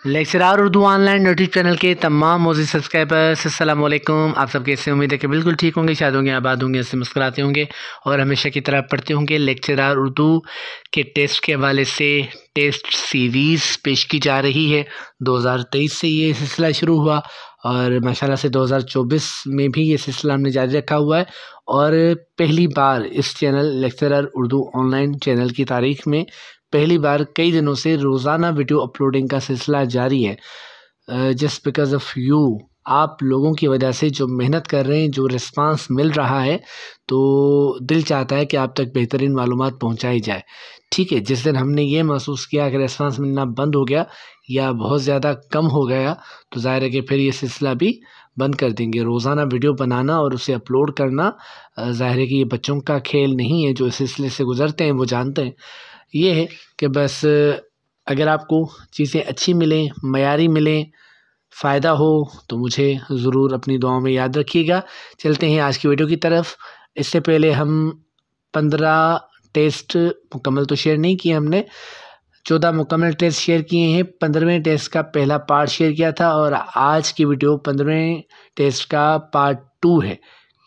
Lecturer Urdu online YouTube channel के तमाम मोज़िज़ subscribers अस्सलाम वालेकुम। आप सब कैसे? उम्मीद है कि बिल्कुल ठीक होंगे, शाद होंगे, आबाद होंगे, ऐसे मुस्कुराते होंगे और हमेशा की तरह पढ़ते होंगे। लेक्चरार उर्दू के टेस्ट के हवाले से टेस्ट सीरीज़ पेश की जा रही है। 2023 से ये सिलसिला शुरू हुआ और माशाल्लाह से 2024 में भी ये सिलसिला हमने जारी रखा हुआ है। और पहली बार इस channel lecturer Urdu online channel की तारीख़ में पहली बार कई दिनों से रोज़ाना वीडियो अपलोडिंग का सिलसिला जारी है। जस्ट बिकॉज़ ऑफ़ यू, आप लोगों की वजह से जो मेहनत कर रहे हैं, जो रिस्पांस मिल रहा है, तो दिल चाहता है कि आप तक बेहतरीन मालूमात पहुंचाई जाए। ठीक है, जिस दिन हमने ये महसूस किया कि रिस्पांस मिलना बंद हो गया या बहुत ज़्यादा कम हो गया, तो ज़ाहिर है कि फिर ये सिलसिला भी बंद कर देंगे। रोज़ाना वीडियो बनाना और उसे अपलोड करना ज़ाहिर है कि ये बच्चों का खेल नहीं है। जो इस सिलसिले से गुज़रते हैं वो जानते हैं। ये है कि बस अगर आपको चीज़ें अच्छी मिलें, मयारी मिलें, फ़ायदा हो, तो मुझे ज़रूर अपनी दुआओं में याद रखिएगा। चलते हैं आज की वीडियो की तरफ। इससे पहले हम 15 टेस्ट मुकम्मल तो शेयर नहीं किए हमने, 14 मुकम्मल टेस्ट शेयर किए हैं। 15वें टेस्ट का पहला पार्ट शेयर किया था और आज की वीडियो 15वें टेस्ट का पार्ट 2 है।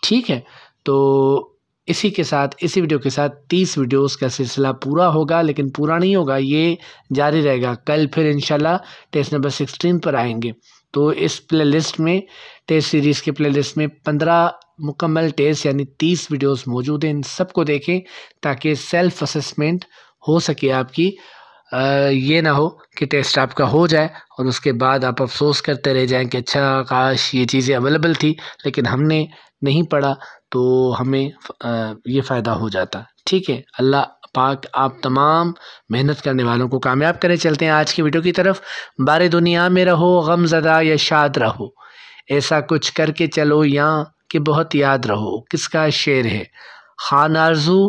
ठीक है, तो इसी के साथ, इसी वीडियो के साथ 30 वीडियोस का सिलसिला पूरा होगा, लेकिन पूरा नहीं होगा, ये जारी रहेगा। कल फिर इंशाल्लाह टेस्ट नंबर 16 पर आएंगे। तो इस प्लेलिस्ट में, टेस्ट सीरीज़ के प्लेलिस्ट में 15 मुकम्मल टेस्ट यानी 30 वीडियोस मौजूद हैं। इन सबको देखें ताकि सेल्फ असेसमेंट हो सके आपकी। ये ना हो कि टेस्ट आपका हो जाए और उसके बाद आप अफसोस करते रह जाएं कि अच्छा काश ये चीज़ें अवेलेबल थी लेकिन हमने नहीं पढ़ा, तो हमें ये फ़ायदा हो जाता। ठीक है, अल्लाह पाक आप तमाम मेहनत करने वालों को कामयाब करें। चलते हैं आज की वीडियो की तरफ। बारे दुनिया में रहो, गमज़दा या शाद रहो, ऐसा कुछ करके चलो यहाँ कि बहुत याद रहो। किसका शेर है? खान आरजू,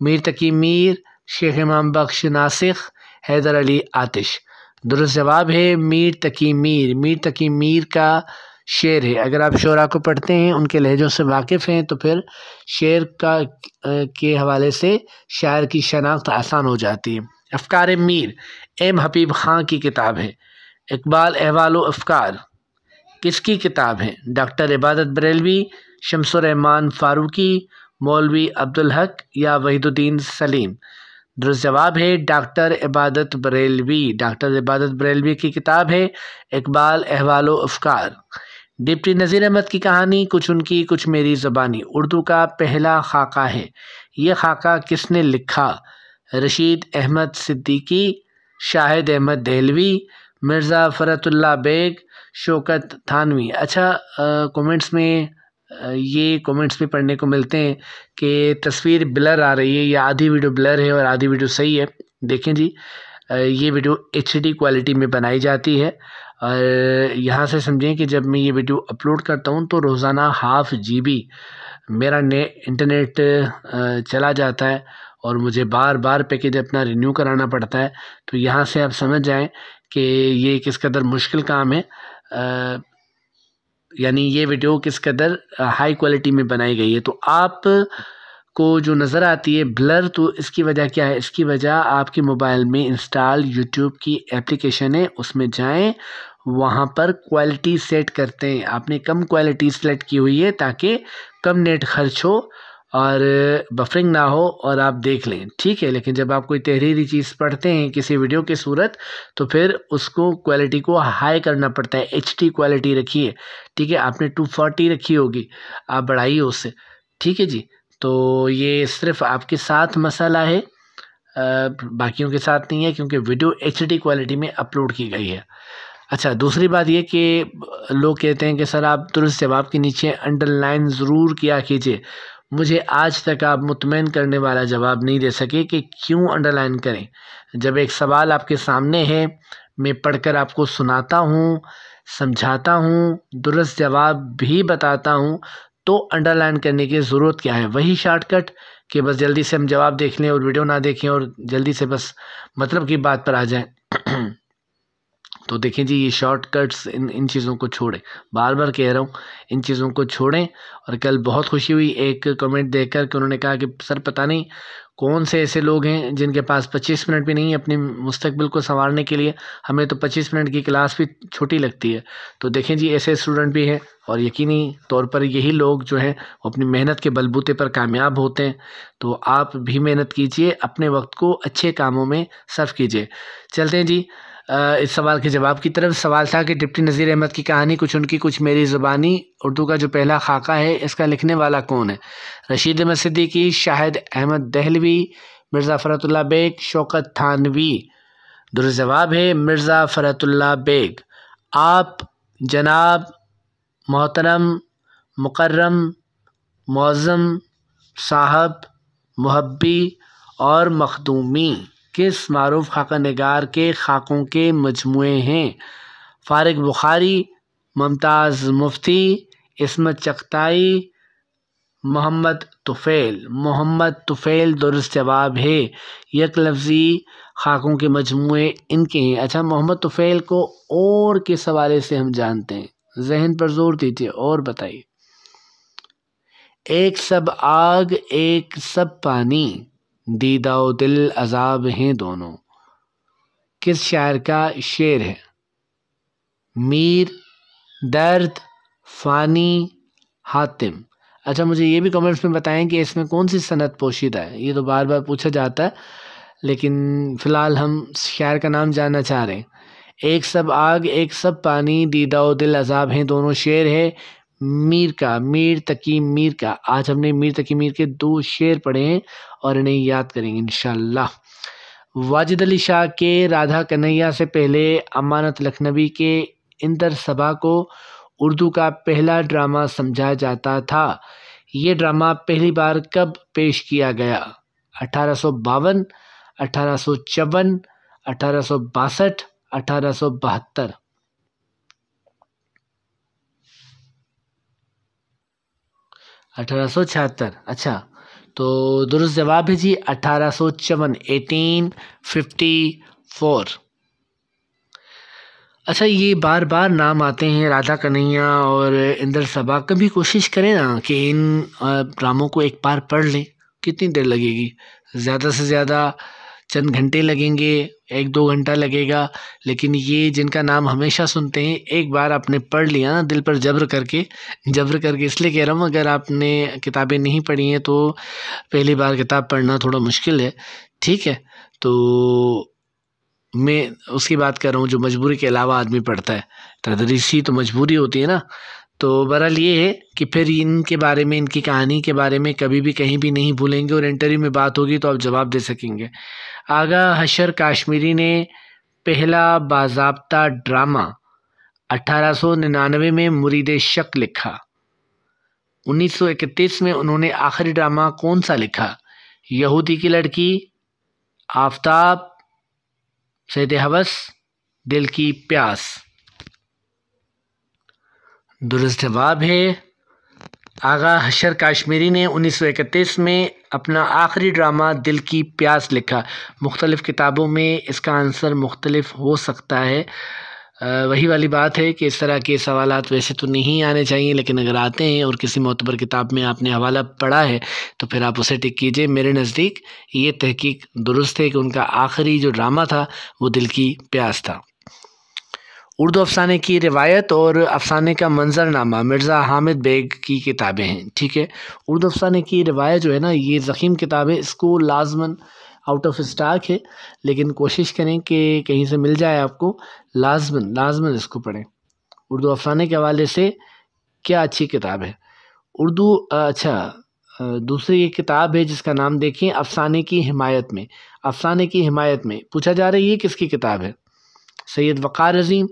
मीर तकी मीर, शेख इमाम बख्श नासिख, हैदर अली आतिश। दुरुस्त जवाब है मीर तकी मीर। मीर तकी मीर का शेर है। अगर आप शोरा को पढ़ते हैं, उनके लहजों से वाकिफ़ हैं, तो फिर शेर का के हवाले से शायर की शनाख्त आसान हो जाती है। अफ़कार मीर एम हबीब खां की किताब है। इकबाल अहवाल अफ़कार किसकी किताब है? डॉक्टर इबादत बरेलवी, शम्सुर रहमान फ़ारूकी, मौलवी अब्दुल हक या वहीदुद्दीन सलीम। दुरुस्त जवाब है डॉक्टर इबादत बरेलवी। डॉक्टर इबादत बरेलवी की किताब है इकबाल अहवाल अफ़कार। डिप्टी नज़ीर अहमद की कहानी कुछ उनकी कुछ मेरी ज़बानी उर्दू का पहला खाका है। ये खाका किसने लिखा? रशीद अहमद सिद्दीकी, शाहिद अहमद दहलवी, मिर्ज़ा फ़रतुल्लाह बेग, शौकत थानवी। अच्छा, कमेंट्स में ये कमेंट्स में पढ़ने को मिलते हैं कि तस्वीर ब्लर आ रही है या आधी वीडियो ब्लर है और आधी वीडियो सही है। देखें जी, ये वीडियो HD क्वालिटी में बनाई जाती है और यहाँ से समझें कि जब मैं ये वीडियो अपलोड करता हूँ तो रोज़ाना ½ GB मेरा इंटरनेट चला जाता है और मुझे बार बार पैकेज अपना रिन्यू कराना पड़ता है। तो यहाँ से आप समझ जाएं कि ये किस कदर मुश्किल काम है, यानी ये वीडियो किस कदर हाई क्वालिटी में बनाई गई है। तो आप को जो नज़र आती है ब्लर, तो इसकी वजह क्या है? इसकी वजह आपके मोबाइल में इंस्टॉल यूट्यूब की एप्लीकेशन है, उसमें जाएं, वहाँ पर क्वालिटी सेट करते हैं। आपने कम क्वालिटी सेलेक्ट की हुई है ताकि कम नेट खर्च हो और बफरिंग ना हो और आप देख लें। ठीक है, लेकिन जब आप कोई तहरीरी चीज़ पढ़ते हैं किसी वीडियो की सूरत, तो फिर उसको क्वालिटी को हाई करना पड़ता है। HD क्वालिटी रखिए। ठीक है, आपने 240 रखी होगी, आप बढ़ाइए उससे। ठीक है जी, तो ये सिर्फ आपके साथ मसला है, बाकियों के साथ नहीं है, क्योंकि वीडियो HD क्वालिटी में अपलोड की गई है। अच्छा, दूसरी बात ये कि लोग कहते हैं कि सर आप दुरुस्त जवाब के नीचे अंडरलाइन ज़रूर किया कीजिए। मुझे आज तक आप मुतमईन करने वाला जवाब नहीं दे सके कि क्यों अंडरलाइन करें। जब एक सवाल आपके सामने है, मैं पढ़कर आपको सुनाता हूँ, समझाता हूँ, दुरुस्त जवाब भी बताता हूँ, तो अंडरलाइन करने की ज़रूरत क्या है? वही शॉर्टकट कि बस जल्दी से हम जवाब देख लें और वीडियो ना देखें और जल्दी से बस मतलब की बात पर आ जाएं। तो देखें जी, ये शॉर्टकट्स इन चीज़ों को छोड़ें, बार बार कह रहा हूँ, इन चीज़ों को छोड़ें। और कल बहुत खुशी हुई एक कमेंट देखकर कि उन्होंने कहा कि सर पता नहीं कौन से ऐसे लोग हैं जिनके पास 25 मिनट भी नहीं है अपने मुस्तकबिल को संवारने के लिए, हमें तो 25 मिनट की क्लास भी छोटी लगती है। तो देखें जी, ऐसे स्टूडेंट भी हैं और यकीनी तौर पर यही लोग जो हैं वो अपनी मेहनत के बलबूते पर कामयाब होते हैं। तो आप भी मेहनत कीजिए, अपने वक्त को अच्छे कामों में सर्फ कीजिए। चलते हैं जी इस सवाल के जवाब की तरफ। सवाल था कि डिप्टी नज़ीर अहमद की कहानी कुछ उनकी कुछ मेरी ज़ुबानी उर्दू का जो पहला खाका है, इसका लिखने वाला कौन है? रशीद अहमद सिद्दीकी, शाहिद अहमद दहलवी, मिर्ज़ा फ़रतुल्लाह बेग, शौकत थानवी। दुरुस्त जवाब है मिर्ज़ा फ़रतुल्लाह बेग। आप जनाब मोहतरम मुकर्रम मौज़म साहब मुहब्बी और मखदूमी किस मारूफ खाका निगार के खाकों के मजमुए हैं? फारिग बुखारी, मुमताज़ मुफ्ती, इस्मत चगताई, मोहम्मद तुफ़ैल। मोहम्मद तुफ़ैल दुरुस्त जवाब है। एक लफ्ज़ी खाकों के मजमुए इनके हैं। अच्छा, मोहम्मद तुफ़ैल को और किस हवाले से हम जानते हैं? जहन पर जोर दीजिए और बताइए। एक सब आग एक सब पानी, दीदा व दिल अजाब हैं दोनों, किस शायर का शेर है? मीर, दर्द, फ़ानी, हातिम। अच्छा, मुझे ये भी कमेंट्स में बताएं कि इसमें कौन सी सनद पोशीदा है। ये तो बार बार पूछा जाता है, लेकिन फ़िलहाल हम शायर का नाम जानना चाह रहे हैं। एक सब आग एक सब पानी, दीदा व दिल अजाब हैं दोनों, शेर है मीर का, मीर तकी मीर का। आज हमने मीर तकी मीर के 2 शेर पढ़े हैं और इन्हें याद करेंगे इंशाअल्लाह। वाजिद अली शाह के राधा कन्हैया से पहले अमानत लखनवी के इंदर सभा को उर्दू का पहला ड्रामा समझा जाता था। ये ड्रामा पहली बार कब पेश किया गया? 1852, 1854, 1862, 1872। 1876। अच्छा, तो दुरुस्त जवाब है जी 1854, 1854। अच्छा, ये बार बार नाम आते हैं राधा कन्हैया और इंदर सबा। कभी कोशिश करें ना कि इन ड्रामों को एक बार पढ़ लें। कितनी देर लगेगी? ज़्यादा से ज़्यादा चंद घंटे लगेंगे, 1-2 घंटा लगेगा। लेकिन ये जिनका नाम हमेशा सुनते हैं, एक बार आपने पढ़ लिया ना दिल पर जब्र करके इसलिए कह रहा हूँ, अगर आपने किताबें नहीं पढ़ी हैं तो पहली बार किताब पढ़ना थोड़ा मुश्किल है, ठीक है? तो मैं उसकी बात कर रहा हूँ जो मजबूरी के अलावा आदमी पढ़ता है। तदरीसी तो मजबूरी होती है ना। तो बहरहाल ये है कि फिर इनके बारे में, इनकी कहानी के बारे में कभी भी कहीं भी नहीं भूलेंगे और इंटरव्यू में बात होगी तो आप जवाब दे सकेंगे। आगा हशर काश्मीरी ने पहला बाज़ाब्ता ड्रामा 1899 में मुरीद शक लिखा। 1931 में उन्होंने आखिरी ड्रामा कौन सा लिखा? यहूदी की लड़की, आफताब, सैद हवस, दिल की प्यास। दुरुस्त जवाब है आगा हशर काश्मीरी ने 1931 में अपना आखिरी ड्रामा दिल की प्यास लिखा। मुख्तलिफ़ किताबों में इसका आंसर मुख्तलिफ हो सकता है। वही वाली बात है कि इस तरह के सवालात वैसे तो नहीं आने चाहिए, लेकिन अगर आते हैं और किसी मोतबर किताब में आपने हवाला पढ़ा है तो फिर आप उसे टिक कीजिए। मेरे नज़दीक ये तहकीक दुरुस्त है कि उनका आखिरी जो ड्रामा था वो दिल की प्यास था। उर्दू अफसाने की रिवायत और अफसाने का मंजरनामा मिर्ज़ा हामिद बेग की किताबें हैं, ठीक है। उर्दू अफसाने की रिवायत जो है ना, ये ज़ख़ीम किताब है, इसको लाजमन आउट ऑफ स्टॉक है, लेकिन कोशिश करें कि कहीं से मिल जाए आपको। लाजमन इसको पढ़ें। उर्दू अफसाने के हवाले से क्या अच्छी किताब है उर्दू। अच्छा, दूसरी एक किताब है जिसका नाम देखें, अफसाने की हिमायत में। अफसाने की हिमायत में पूछा जा रहा है ये किसकी किताब है? सैयद वक़ार अज़ीम,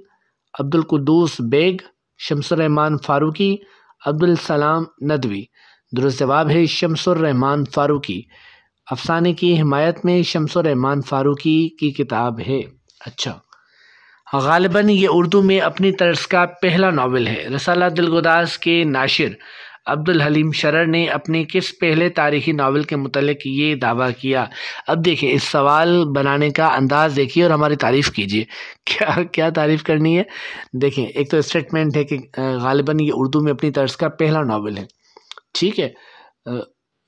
अब्दुल कुद्दूस बेग, शम्सुर रहमान फ़ारूकी, अब्दुल सलाम नदवी। दुरुस्त जवाब है शम्सुर रहमान फ़ारूकी। अफसाने की हिमायत में शम्सुर रहमान फ़ारूकी की किताब है। अच्छा, गालिबन ये उर्दू में अपनी तर्ज का पहला नावल है। रसाला दिलगुदास के नाशिर अब्दुल हलीम शरर ने अपने किस पहले तारीखी नावल के मुतल्लिक ये दावा किया? अब देखिए, इस सवाल बनाने का अंदाज देखिए और हमारी तारीफ़ कीजिए। क्या क्या तारीफ़ करनी है? देखिए, एक तो स्टेटमेंट है कि गालिबन ये उर्दू में अपनी तर्ज का पहला नावल है, ठीक है।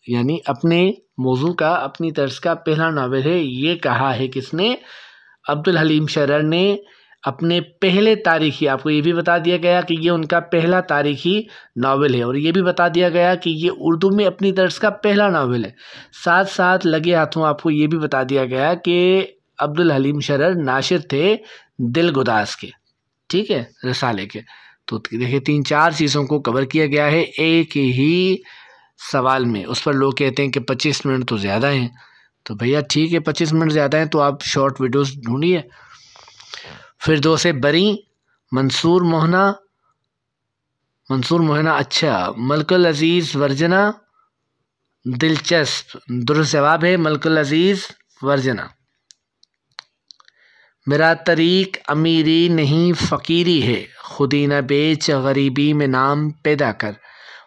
यानी अपने मौजू का, अपनी तर्ज का पहला नावल है। ये कहा है किसने? अब्दुल हलीम शरर ने अपने पहले तारीखी, आपको ये भी बता दिया गया कि ये उनका पहला तारीखी नावल है, और ये भी बता दिया गया कि ये उर्दू में अपनी तर्ज का पहला नावल है। साथ साथ लगे हाथों आपको ये भी बता दिया गया कि अब्दुल हलीम शरर नाशिर थे दिलगुदास के, ठीक है, रसाले के। तो देखिए, 3-4 चीज़ों को कवर किया गया है एक ही सवाल में। उस पर लोग कहते हैं कि 25 मिनट तो ज़्यादा हैं। तो भैया ठीक है, 25 मिनट ज़्यादा हैं तो आप शॉर्ट वीडियोस ढूंढिए। फिरदौस बरी, मंसूर मोहना, अच्छा, मलकुल अज़ीज़ वर्जना, दिलचस्प। दुरुस्त जवाब है मलकुल अज़ीज़ वर्जना। मेरा तरीक अमीरी नहीं फ़कीरी है, खुदी न बेच गरीबी में नाम पैदा कर।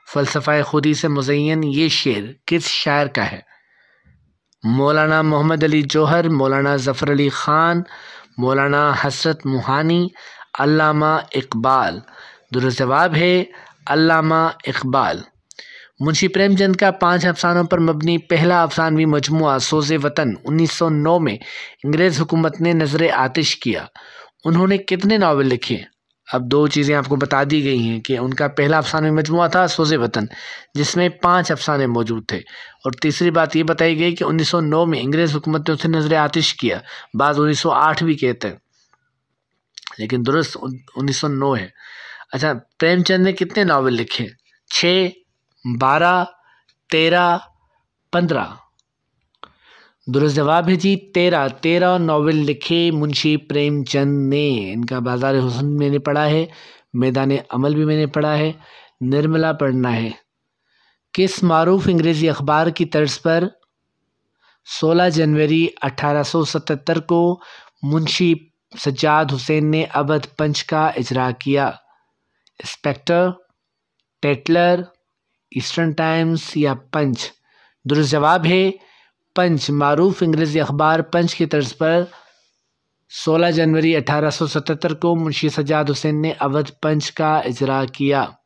फ़लसफ़ा खुदी से मुज़य्यन ये शेर किस शायर का है? मौलाना मोहम्मद अली जौहर, मौलाना ज़फ़र अली ख़ान, मौलाना हसरत मुहानी, अल्लामा इकबाल। दुरुस्त जवाब है अल्लामा इकबाल। मुंशी प्रेमचंद का 5 अफसानों पर मबनी पहला अफसानवी मजमुआ सोज़े वतन 1909 में अंग्रेज़ हुकूमत ने नज़र आतिश किया। उन्होंने कितने नावल लिखे? अब 2 चीज़ें आपको बता दी गई हैं कि उनका पहला अफसानवी मजमुआ था सोज़े वतन, जिसमें 5 अफसाने मौजूद थे, और तीसरी बात ये बताई गई कि 1909 में अंग्रेज़ हुकूमत ने उसे नज़र आतिश किया। बाज़ 1908 भी कहते हैं, लेकिन दुरुस्त 1909 है। अच्छा, प्रेमचंद ने कितने नावल लिखे? 6, 12, 13, 15। दुरुस्त जवाब है जी 13 नावल लिखे मुंशी प्रेमचंद ने। इनका बाज़ार हुस्न मैंने पढ़ा है, मैदान अमल भी मैंने पढ़ा है, निर्मला पढ़ना है। किस मारूफ अंग्रेज़ी अखबार की तर्ज पर 16 जनवरी 1877 को मुंशी सज्जाद हुसैन ने अवध पंच का इजरा किया? इंस्पेक्टर, टेटलर, ईस्टर्न टाइम्स या पंच? दुरुस्त जवाब है पंच। मारूफ अंग्रेज़ी अखबार पंच की तर्ज पर 16 जनवरी 1877 को मुंशी सज्जाद हुसैन ने अवध पंच का इजरा किया।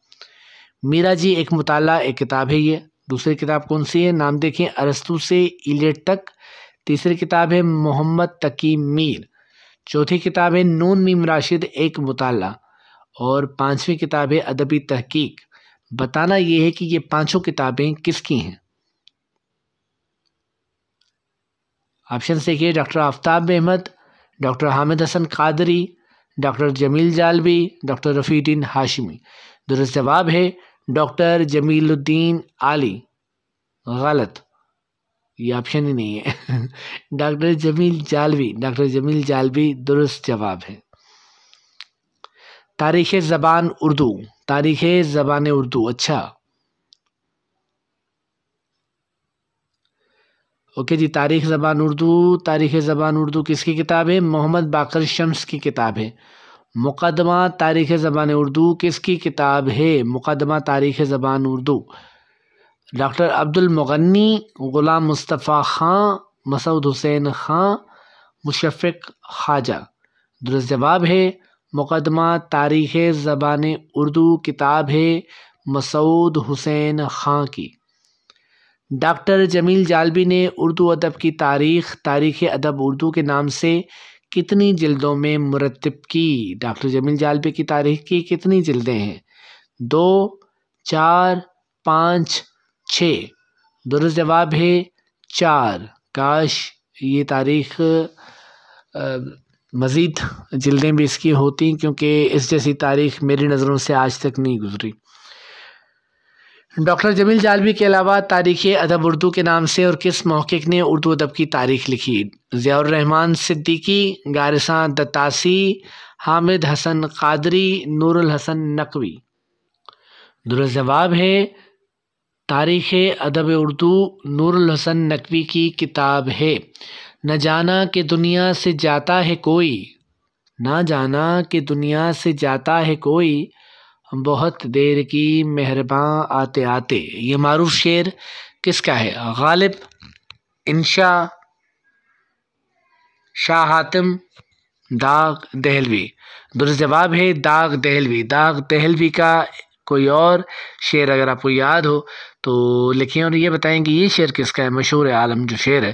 मीरा जी एक मुताला एक किताब है ये। दूसरी किताब कौन सी है? नाम देखें, अरस्तू से इलियट तक। तीसरी किताब है मोहम्मद तकी मीर। चौथी किताब है नून मीम राशिद एक मुताला। और 5वीं किताब है अदबी तहकीक। बताना ये है कि ये 5 किताबें किसकी हैं? ऑप्शन देखिए, doctor Aftab Ahmad, doctor Hamid Hasan Qadri, doctor Jameel Jalvi, doctor Rafiuddin Hashmi. दुरुस्त जवाब है डॉक्टर जमीलुद्दीन आली। गलत, ये ऑप्शन ही नहीं है। डॉक्टर जमील जालवी दुरुस्त जवाब है। तारीख़ ज़बान उर्दू, अच्छा ओके जी। तारीख़ ज़बान उर्दू किसकी किताब है? मोहम्मद बाकर शम्स की किताब है। मुक़दमा तारीख़ ज़बान उर्दू किसकी किताब है? मुक़दमा तारीख़ ज़बान उर्दू। डॉक्टर अब्दुल मुग़न्नी, ग़ुलाम मुस्तफ़ा ख़ां, मसूद हुसैन ख़ां, मुशफ़िक़ ख़्वाजा। दुरुस्त जवाब है मुक़दमा तारीख़ ज़बान उर्दू किताब है मसूद हुसैन ख़ां की। डॉक्टर जमील जालवी ने उर्दू अदब की तारीख़ अदब उर्दू के नाम से कितनी जिल्दों में मुरत्तिब की? डॉक्टर जमील जालवी की तारीख़ की कितनी जिल्दें हैं? 2, 4, 5, 6। दुरुस्त जवाब है 4। काश ये तारीख़ मज़ीद जिल्दें भी इसकी होती, क्योंकि इस जैसी तारीख़ मेरी नज़रों से आज तक नहीं गुज़री। डॉक्टर जमील जालवी के अलावा तारीख़ अदब उर्दू के नाम से और किस महक़िक़ ने उर्दू अदब की तारीख़ लिखी? ज़ियाउर रहमान सिद्दीकी, गारिसां दत्तासी, हामिद हसन कादरी, नूरुल हसन नकवी। दुरुस्त जवाब है तारीख़ अदब उर्दू नूरुल हसन नकवी की किताब है। न जाना कि दुनिया से जाता है कोई, बहुत देर की मेहरबान आते आते, ये मारूफ शेर किसका है? गालिब, इंशा, शाह हातिम, दाग दहलवी। दुरुस्त जवाब है दाग दहलवी। दाग दहलवी का कोई और शेर अगर आपको याद हो तो लिखिए और ये बताएं कि ये शेर किसका है। मशहूर आलम जो शेर है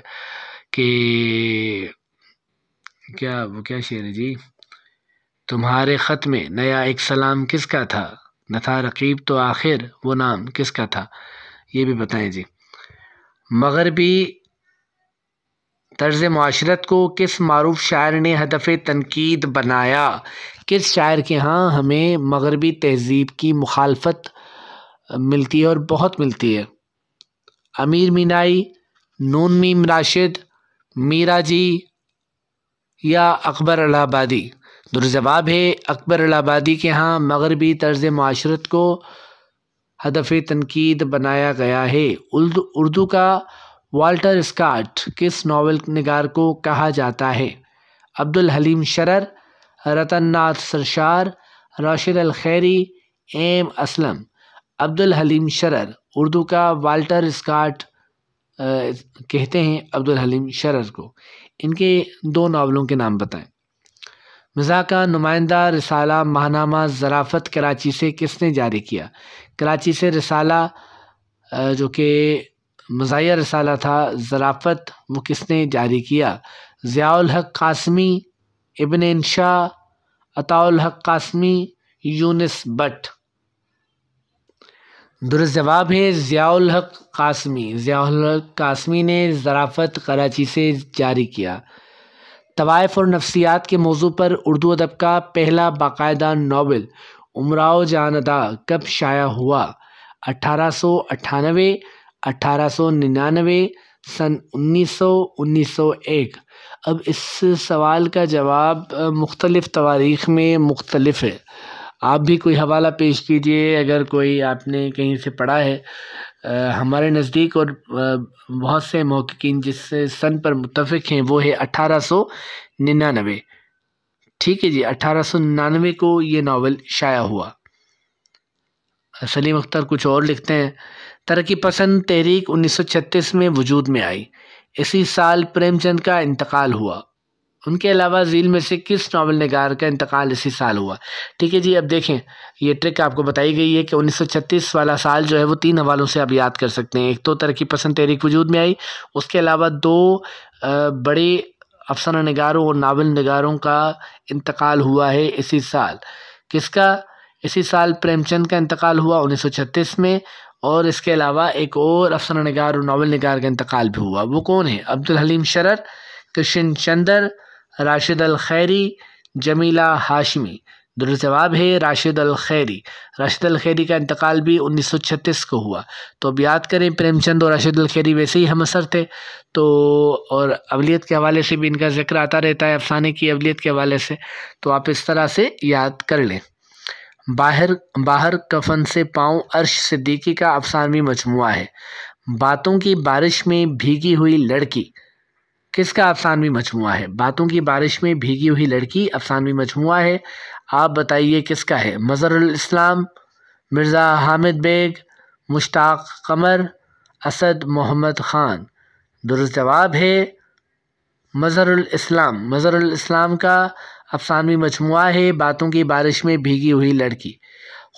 कि क्या शेर है जी? तुम्हारे ख़त में नया एक सलाम किसका था, न था रकीब तो आखिर वो नाम किसका था? ये भी बताएं जी। मगरबी तर्ज़ मुआशरत को किस मारूफ शायर ने हदफ़ तनकीद बनाया? किस शायर के यहाँ हमें मगरबी तहज़ीब की मुखालफत मिलती है और बहुत मिलती है? अमीर मीनाई, नून मीम राशिद, मीरा जी या अकबर इलाहाबादी? दुरुस्त जवाब है अकबर इलाहाबादी के यहाँ मगरबी तर्ज़ मुआशरत को हदफ़ तनकीद बनाया गया है। उर्दू का वाल्टर स्कॉट किस नावल निगार को कहा जाता है? अब्दुल हलीम शरर, रतन नाथ सरशार, राशिद अल खैरी, एम असलम। अब्दुल हलीम शरर उर्दू का वाल्टर स्कॉट कहते हैं अब्दुल हलीम शरर को। इनके दो नावलों के नाम बताएं। मिज़ाह का नुमाइंदा रिसाला माहनामा ज़राफ़त कराची से किसने जारी किया? कराची से रिसाला जो कि मज़ाहिया रिसाला था ज़राफ़त, वो किसने जारी किया? ज़ियाउल हक़ कासमी, इब्न इंशा, अताउल हक़ कासमी, यूनिस बट। दुरुस्त जवाब है ज़ियाउल हक़ कासमी। ज़ियाउल हक़ कासमी ने ज़राफ़त कराची से जारी किया। तवाइफ और नफ्सियात के मौजू पर उर्दू अदब का पहला बाकायदा नावल उमराव जानदा कब शाया हुआ? 1898, 1899, सन 1900, 1901। अब इस सवाल का जवाब मुख्तलिफ़ तवारीख़ में मुख्तलिफ़ है। आप भी कोई हवाला पेश कीजिए अगर कोई आपने कहीं से पढ़ा है। हमारे नज़दीक और बहुत से महक़क़ीन जिस सन पर मुत्तफ़िक़ हैं वो है 1899। ठीक है जी, 1899 को ये नावल शाया हुआ। सलीम अख्तर कुछ और लिखते हैं। तरक्की पसंद तहरीक 1936 में वजूद में आई। इसी साल प्रेमचंद का इंतकाल हुआ। उनके अलावा झील में से किस नावल निगार का इंतकाल इसी साल हुआ? ठीक है जी, अब देखें ये ट्रिक आपको बताई गई है कि 1936 वाला साल जो है वो 3 हवालों से आप याद कर सकते हैं। एक तो तरक्की पसंद तहरीक वजूद में आई, उसके अलावा 2 बड़े अफसाना निगारों और नावल निगारों का इंतकाल हुआ है इसी साल। किसका? इसी साल प्रेमचंद का इंतकाल हुआ 1936 में, और इसके अलावा एक और अफसाना निगार और नावल निगार का इंतकाल भी हुआ। वो कौन है? अब्दुल हलीम शरर, कृष्ण चंदर, राशिद अल खैरी, जमीला हाशमी। दुरुस्त जवाब है राशिद अल खैरी। राशिद अल खैरी का इंतकाल भी 1936 को हुआ। तो अब याद करें प्रेमचंद और राशिद अल खैरी वैसे ही हम असर थे, तो और अवलियत के हवाले से भी इनका जिक्र आता रहता है, अफसाने की अवलियत के हवाले से, तो आप इस तरह से याद कर लें। बाहर कफन से पाँव अर्श सिद्दीकी का अफसानवी मजमुआ है। बातों की बारिश में भीगी हुई लड़की किसका अफसानवी मजमुआ है? बातों की बारिश में भीगी हुई लड़की अफसानवी मजमुआ है। आप बताइए किसका है? मज़हरुल इस्लाम, मिर्ज़ा हामिद बेग, मुश्ताक कमर, असद मोहम्मद ख़ान। दुरुस्त जवाब है मज़हरुल इस्लाम। मज़हरुल इस्लाम का अफसानवी मजमुआ है बातों की बारिश में भीगी हुई लड़की।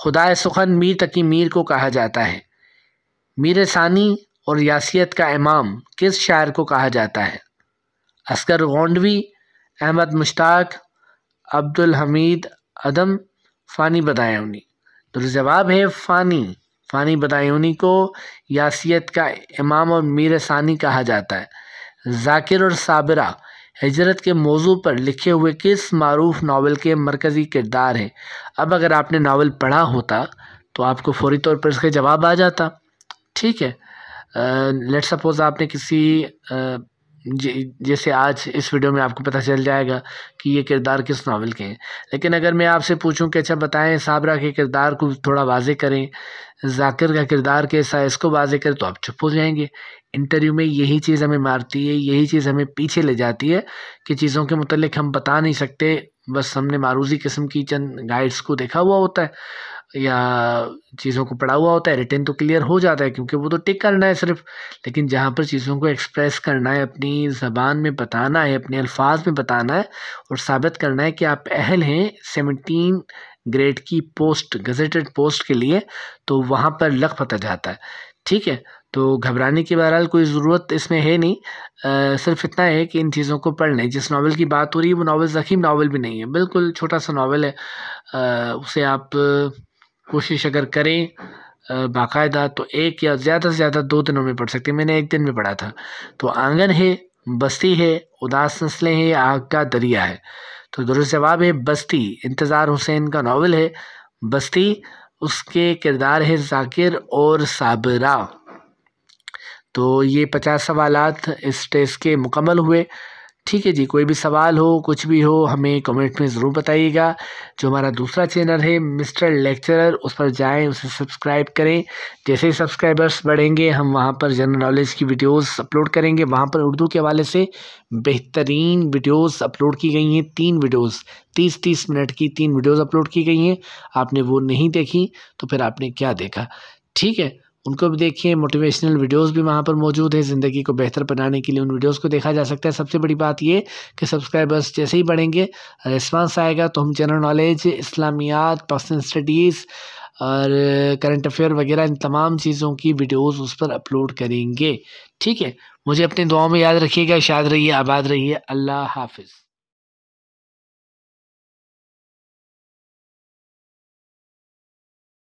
खुदाए सुखन मीर तकी मीर को कहा जाता है। मीर सानी और यासियत का इमाम किस शायर को कहा जाता है? असगर गोंडवी, अहमद मुश्ताक, अब्दुल हमीद अदम, फ़ानी बदायूनी। दुरुस्त जवाब है फ़ानी बदायूनी को यासियत का इमाम और मीर सानी कहा जाता है। ज़ाकिर और साबिरा हिजरत के मौजू पर लिखे हुए किस मारूफ नावल के मरकज़ी किरदार हैं? अब अगर आपने नावल पढ़ा होता तो आपको फौरी तौर पर इसका जवाब आ जाता। ठीक है, लेट्स सपोज़ आपने किसी जैसे आज इस वीडियो में आपको पता चल जाएगा कि ये किरदार किस नावल के हैं, लेकिन अगर मैं आपसे पूछूं कि अच्छा बताएं साबरा के किरदार को थोड़ा वाज़े करें, ज़ाकिर का किरदार कैसा है, इसको वाज़े करें, तो आप चुप हो जाएंगे। इंटरव्यू में यही चीज़ हमें मारती है, यही चीज़ हमें पीछे ले जाती है कि चीज़ों के मुतल्लिक हम बता नहीं सकते, बस हमने मारूजी किस्म की चंद गाइड्स को देखा हुआ होता है। या चीज़ों को पढ़ा हुआ होता है, रिटन तो क्लियर हो जाता है क्योंकि वो तो टिक करना है सिर्फ। लेकिन जहाँ पर चीज़ों को एक्सप्रेस करना है, अपनी ज़बान में बताना है, अपने अल्फाज में बताना है और साबित करना है कि आप अहल हैं 17 ग्रेड की पोस्ट, गजेटेड पोस्ट के लिए, तो वहाँ पर लखपत जाता है। ठीक है, तो घबराने की बहरहाल कोई ज़रूरत इसमें है नहीं। सिर्फ इतना है कि इन चीज़ों को पढ़ लें। जिस नावल की बात हो रही है वो नावल ज़ख़ीम नावल भी नहीं है, बिल्कुल छोटा सा नावल है। उसे आप कोशिश अगर करें बाकायदा तो एक या ज़्यादा से ज़्यादा 2 दिनों में पढ़ सकते हैं। मैंने 1 दिन में पढ़ा था। तो आंगन है, बस्ती है, उदास नस्लें हैं, आग का दरिया है। तो दुरुस्त जवाब है बस्ती। इंतज़ार हुसैन का नावल है बस्ती। उसके किरदार है ज़ाकिर और साबिरा। तो ये 50 सवालात इस टेस्ट के मुकम्मल हुए। ठीक है जी, कोई भी सवाल हो, कुछ भी हो, हमें कमेंट में ज़रूर बताइएगा। जो हमारा दूसरा चैनल है मिस्टर लेक्चरर, उस पर जाएं, उसे सब्सक्राइब करें। जैसे ही सब्सक्राइबर्स बढ़ेंगे हम वहाँ पर जनरल नॉलेज की वीडियोस अपलोड करेंगे। वहाँ पर उर्दू के हवाले से बेहतरीन वीडियोस अपलोड की गई हैं। 3 वीडियोस 30-30 मिनट की 3 वीडियोस अपलोड की गई हैं। आपने वो नहीं देखी तो फिर आपने क्या देखा। ठीक है, उनको भी देखिए। मोटिवेशनल वीडियोस भी वहाँ पर मौजूद है। ज़िंदगी को बेहतर बनाने के लिए उन वीडियोस को देखा जा सकता है। सबसे बड़ी बात ये कि सब्सक्राइबर्स जैसे ही बढ़ेंगे, रिस्पांस आएगा तो हम जनरल नॉलेज, इस्लामियात, पाकिस्तान स्टडीज़ और करंट अफेयर वगैरह इन तमाम चीज़ों की वीडियोस उस पर अपलोड करेंगे। ठीक है, मुझे अपनी दुआओं में याद रखिएगा। शाद रहिए, आबाद रहिए। अल्लाह हाफ़िज़।